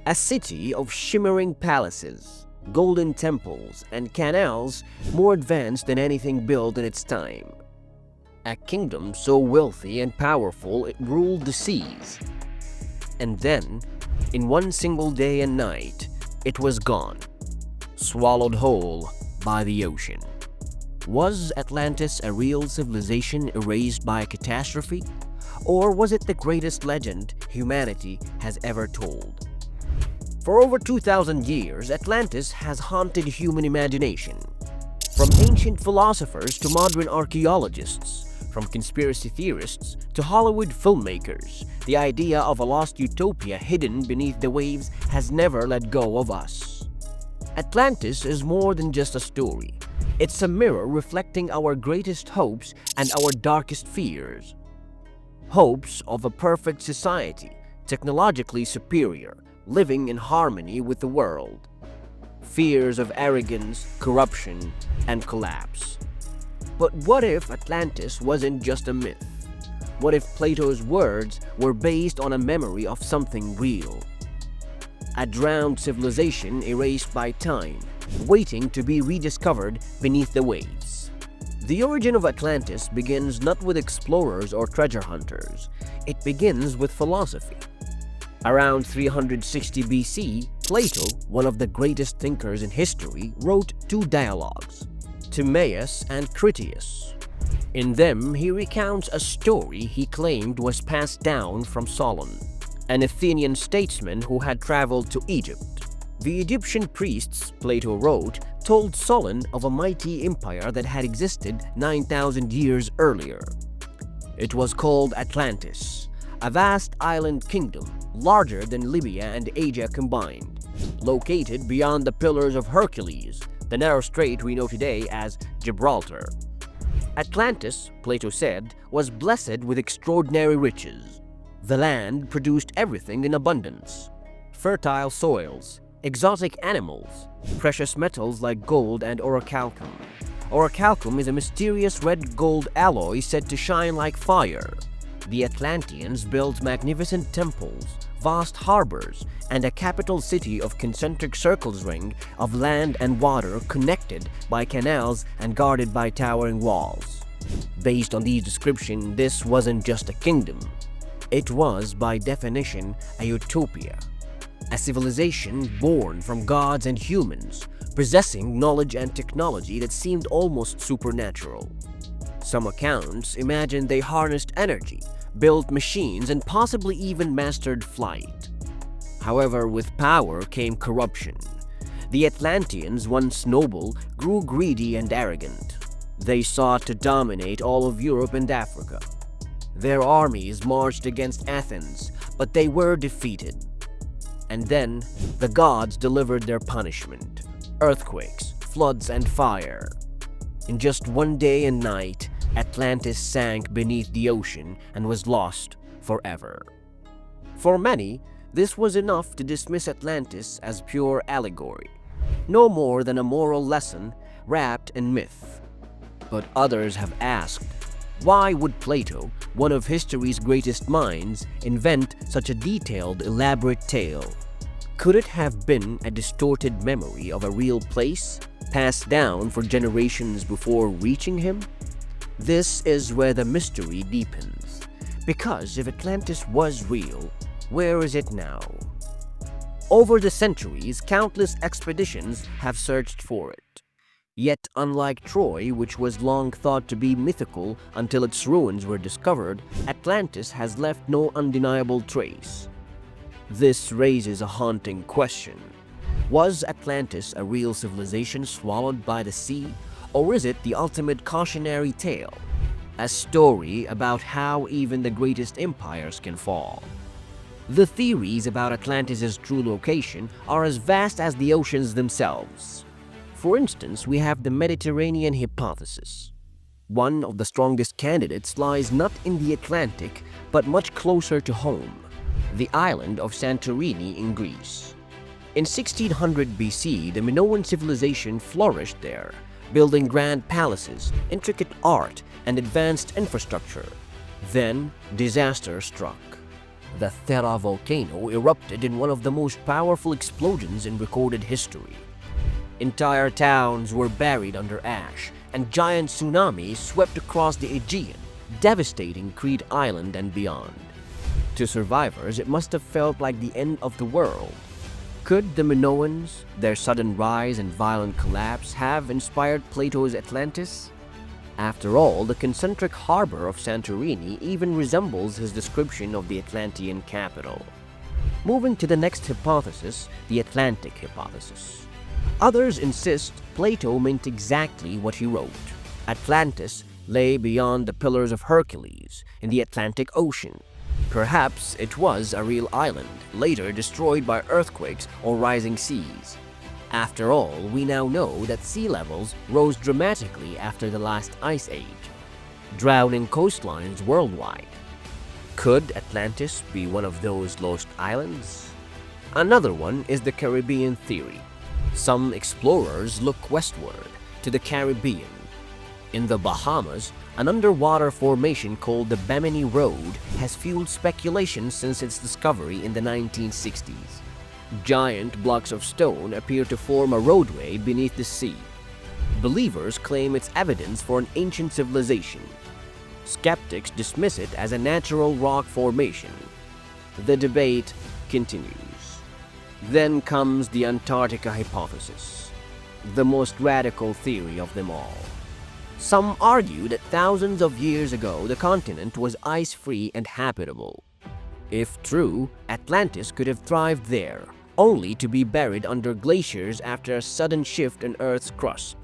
A city of shimmering palaces, golden temples, and canals more advanced than anything built in its time. A kingdom so wealthy and powerful it ruled the seas. And then, in one single day and night, it was gone, swallowed whole by the ocean. Was Atlantis a real civilization erased by a catastrophe? Or was it the greatest legend humanity has ever told? For over 2,000 years, Atlantis has haunted human imagination. From ancient philosophers to modern archaeologists, from conspiracy theorists to Hollywood filmmakers, the idea of a lost utopia hidden beneath the waves has never let go of us. Atlantis is more than just a story. It's a mirror reflecting our greatest hopes and our darkest fears. Hopes of a perfect society, technologically superior, living in harmony with the world. Fears of arrogance, corruption, and collapse. But what if Atlantis wasn't just a myth? What if Plato's words were based on a memory of something real? A drowned civilization erased by time, waiting to be rediscovered beneath the waves. The origin of Atlantis begins not with explorers or treasure hunters. It begins with philosophy. Around 360 BC, Plato, one of the greatest thinkers in history, wrote two dialogues, Timaeus and Critias. In them, he recounts a story he claimed was passed down from Solon, an Athenian statesman who had traveled to Egypt. The Egyptian priests, Plato wrote, told Solon of a mighty empire that had existed 9,000 years earlier. It was called Atlantis, a vast island kingdom, larger than Libya and Asia combined, located beyond the Pillars of Hercules, the narrow strait we know today as Gibraltar. Atlantis, Plato said, was blessed with extraordinary riches. The land produced everything in abundance: fertile soils, exotic animals, precious metals like gold and orichalcum. Orichalcum is a mysterious red gold alloy said to shine like fire. The Atlanteans built magnificent temples, vast harbors, and a capital city of concentric circles ring of land and water connected by canals and guarded by towering walls. Based on these descriptions, this wasn't just a kingdom. It was, by definition, a utopia. A civilization born from gods and humans, possessing knowledge and technology that seemed almost supernatural. Some accounts imagine they harnessed energy, built machines, and possibly even mastered flight. However, with power came corruption. The Atlanteans, once noble, grew greedy and arrogant. They sought to dominate all of Europe and Africa. Their armies marched against Athens, but they were defeated. And then, the gods delivered their punishment: earthquakes, floods, and fire. In just one day and night, Atlantis sank beneath the ocean and was lost forever. For many, this was enough to dismiss Atlantis as pure allegory, no more than a moral lesson wrapped in myth. But others have asked, why would Plato, one of history's greatest minds, invent such a detailed, elaborate tale? Could it have been a distorted memory of a real place, passed down for generations before reaching him? This is where the mystery deepens. Because if Atlantis was real, where is it now? Over the centuries, countless expeditions have searched for it. Yet, unlike Troy, which was long thought to be mythical until its ruins were discovered, Atlantis has left no undeniable trace. This raises a haunting question. Was Atlantis a real civilization swallowed by the sea? Or is it the ultimate cautionary tale? A story about how even the greatest empires can fall. The theories about Atlantis' true location are as vast as the oceans themselves. For instance, we have the Mediterranean hypothesis. One of the strongest candidates lies not in the Atlantic, but much closer to home, the island of Santorini in Greece. In 1600 BC, the Minoan civilization flourished there, building grand palaces, intricate art, and advanced infrastructure. Then, disaster struck. The Thera volcano erupted in one of the most powerful explosions in recorded history. Entire towns were buried under ash, and giant tsunamis swept across the Aegean, devastating Crete Island and beyond. To survivors, it must have felt like the end of the world. Could the Minoans, their sudden rise and violent collapse, have inspired Plato's Atlantis? After all, the concentric harbor of Santorini even resembles his description of the Atlantean capital. Moving to the next hypothesis, the Atlantic hypothesis. Others insist Plato meant exactly what he wrote. Atlantis lay beyond the Pillars of Hercules in the Atlantic Ocean. Perhaps it was a real island, later destroyed by earthquakes or rising seas. After all, we now know that sea levels rose dramatically after the last ice age, drowning coastlines worldwide. Could Atlantis be one of those lost islands? Another one is the Caribbean theory. Some explorers look westward to the Caribbean. In the Bahamas, an underwater formation called the Bemini Road has fueled speculation since its discovery in the 1960s. Giant blocks of stone appear to form a roadway beneath the sea. Believers claim it's evidence for an ancient civilization. Skeptics dismiss it as a natural rock formation. The debate continues. Then comes the Antarctica hypothesis, the most radical theory of them all. Some argue that thousands of years ago the continent was ice-free and habitable. If true, Atlantis could have thrived there, only to be buried under glaciers after a sudden shift in Earth's crust.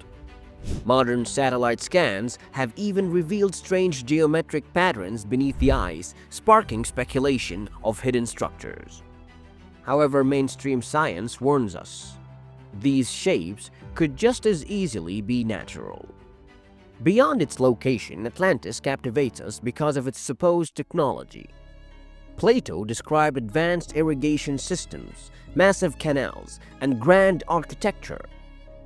Modern satellite scans have even revealed strange geometric patterns beneath the ice, sparking speculation of hidden structures. However, mainstream science warns us, these shapes could just as easily be natural. Beyond its location, Atlantis captivates us because of its supposed technology. Plato described advanced irrigation systems, massive canals, and grand architecture.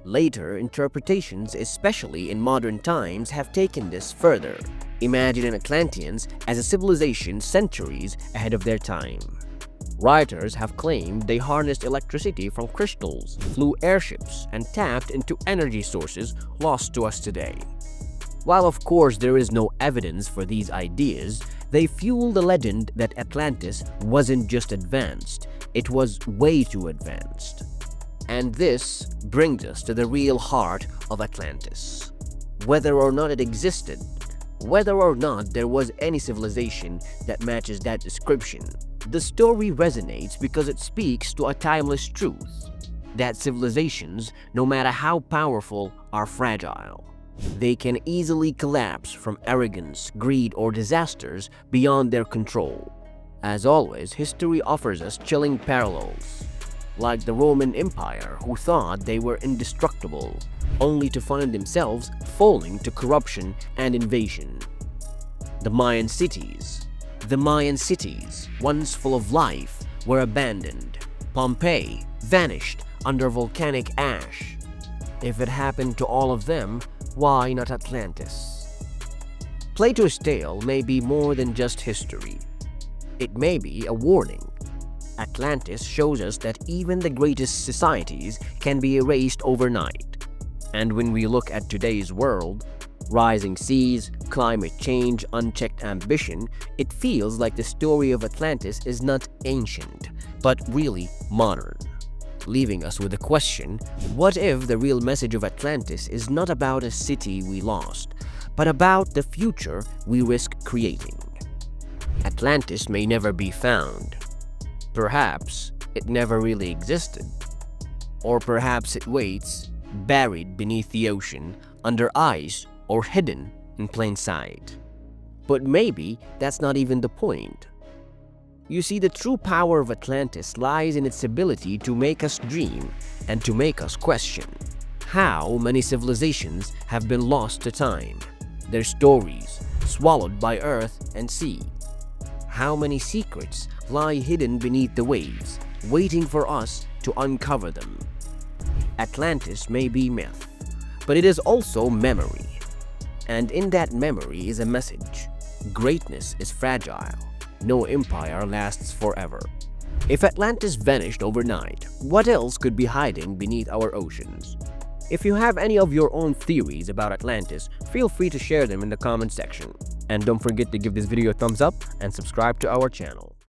Later interpretations, especially in modern times, have taken this further, imagining Atlanteans as a civilization centuries ahead of their time. Writers have claimed they harnessed electricity from crystals, flew airships, and tapped into energy sources lost to us today. While of course there is no evidence for these ideas, they fuel the legend that Atlantis wasn't just advanced, it was way too advanced. And this brings us to the real heart of Atlantis. Whether or not it existed, whether or not there was any civilization that matches that description, the story resonates because it speaks to a timeless truth, that civilizations, no matter how powerful, are fragile. They can easily collapse from arrogance, greed, or disasters beyond their control. As always, history offers us chilling parallels, like the Roman Empire, who thought they were indestructible, only to find themselves falling to corruption and invasion. The Mayan cities, once full of life, were abandoned. Pompeii vanished under volcanic ash. If it happened to all of them, why not Atlantis? Plato's tale may be more than just history. It may be a warning. Atlantis shows us that even the greatest societies can be erased overnight. And when we look at today's world, rising seas, climate change, unchecked ambition, it feels like the story of Atlantis is not ancient, but really modern. Leaving us with the question, what if the real message of Atlantis is not about a city we lost, but about the future we risk creating? Atlantis may never be found. Perhaps it never really existed. Or perhaps it waits, buried beneath the ocean, under ice, or hidden in plain sight. But maybe that's not even the point. You see, the true power of Atlantis lies in its ability to make us dream and to make us question. How many civilizations have been lost to time, their stories swallowed by earth and sea? How many secrets lie hidden beneath the waves, waiting for us to uncover them? Atlantis may be myth, but it is also memory. And in that memory is a message. Greatness is fragile. no empire lasts forever. If Atlantis vanished overnight, what else could be hiding beneath our oceans? If you have any of your own theories about Atlantis, feel free to share them in the comment section. And don't forget to give this video a thumbs up and subscribe to our channel.